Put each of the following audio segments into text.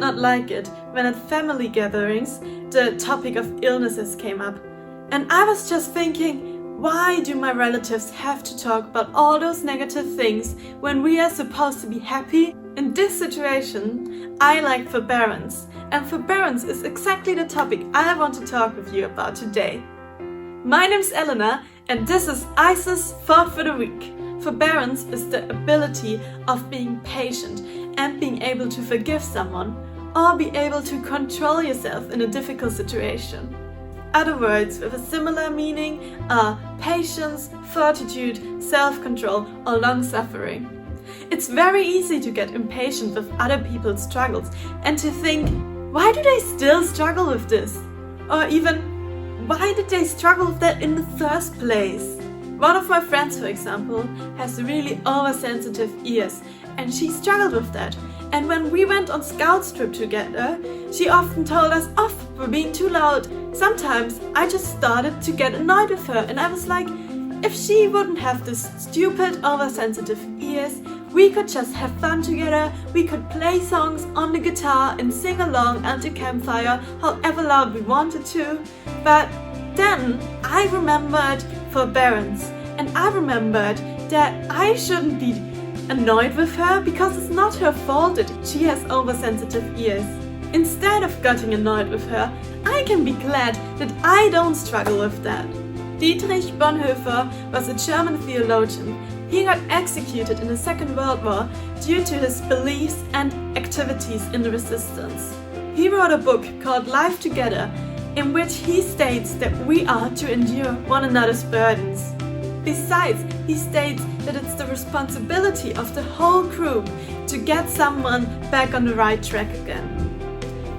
not like it when at family gatherings the topic of illnesses came up. And I was just thinking, why do my relatives have to talk about all those negative things when we are supposed to be happy? In this situation, I like forbearance, and forbearance is exactly the topic I want to talk with you about today. My name's Elena, and this is ISIS Thought for the Week. Forbearance is the ability of being patient and being able to forgive someone, or be able to control yourself in a difficult situation. Other words with a similar meaning are patience, fortitude, self-control, or long-suffering. It's very easy to get impatient with other people's struggles and to think, why do they still struggle with this? Or even, why did they struggle with that in the first place? One of my friends, for example, has really oversensitive ears, and she struggled with that. And when we went on Scouts trip together, she often told us off for being too loud. Sometimes I just started to get annoyed with her, and I was like, if she wouldn't have this stupid oversensitive ears, we could just have fun together, we could play songs on the guitar and sing along at the campfire however loud we wanted to. But then I remembered forbearance, and I remembered that I shouldn't be annoyed with her because it's not her fault that she has oversensitive ears. Instead of getting annoyed with her, I can be glad that I don't struggle with that. Dietrich Bonhoeffer was a German theologian. He got executed in the Second World War due to his beliefs and activities in the resistance. He wrote a book called Life Together, in which he states that we are to endure one another's burdens. Besides, he states that it's the responsibility of the whole group to get someone back on the right track again.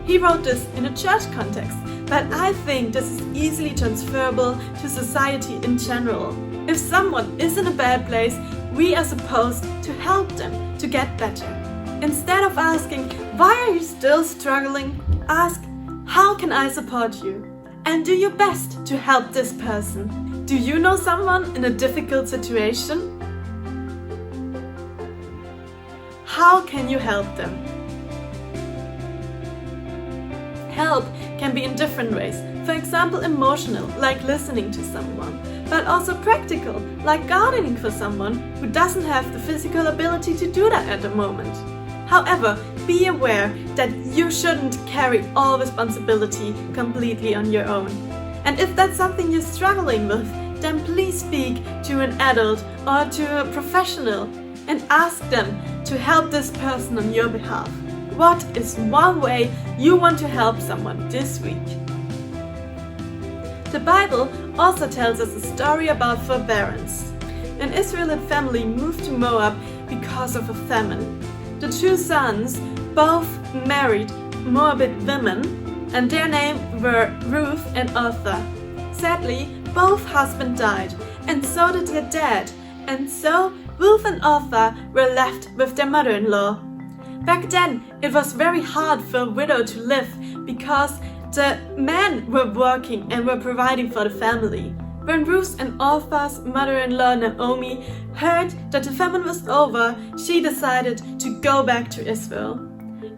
He wrote this in a church context, but I think this is easily transferable to society in general. If someone is in a bad place, we are supposed to help them to get better. Instead of asking, why are you still struggling? Ask, how can I support you? And do your best to help this person. Do you know someone in a difficult situation? How can you help them? Help can be in different ways. For example, emotional, like listening to someone, but also practical, like gardening for someone who doesn't have the physical ability to do that at the moment. However, be aware that you shouldn't carry all responsibility completely on your own. And if that's something you're struggling with, then please speak to an adult or to a professional and ask them to help this person on your behalf. What is one way you want to help someone this week? The Bible also tells us a story about forbearance. An Israelite family moved to Moab because of a famine. The two sons both married Moabite women, and their names were Ruth and Orpah. Sadly, both husbands died, and so did their dad, and so Ruth and Orpah were left with their mother-in-law. Back then, it was very hard for a widow to live because the men were working and were providing for the family. When Ruth and Orpah's mother-in-law Naomi heard that the famine was over, she decided to go back to Israel.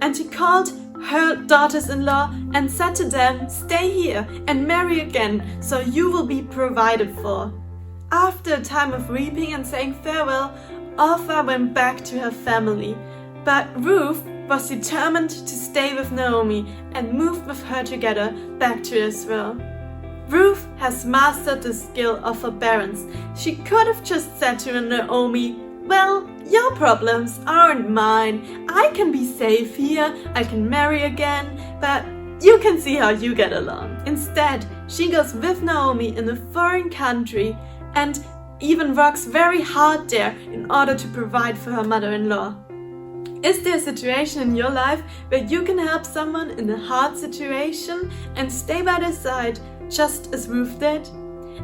And she called her daughters-in-law and said to them, "Stay here and marry again, so you will be provided for." After a time of weeping and saying farewell, Orpah went back to her family. But Ruth was determined to stay with Naomi and moved with her together back to Israel. Ruth has mastered the skill of forbearance. She could have just said to Naomi, "Well, your problems aren't mine. I can be safe here, I can marry again, but you can see how you get along." Instead, she goes with Naomi in a foreign country and even works very hard there in order to provide for her mother-in-law. Is there a situation in your life where you can help someone in a hard situation and stay by their side just as Ruth did?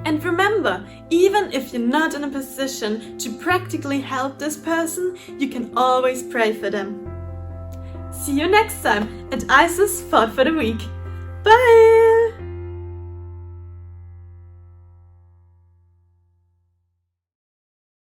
And remember, even if you're not in a position to practically help this person, you can always pray for them. See you next time at ISIS Thought for the Week. Bye!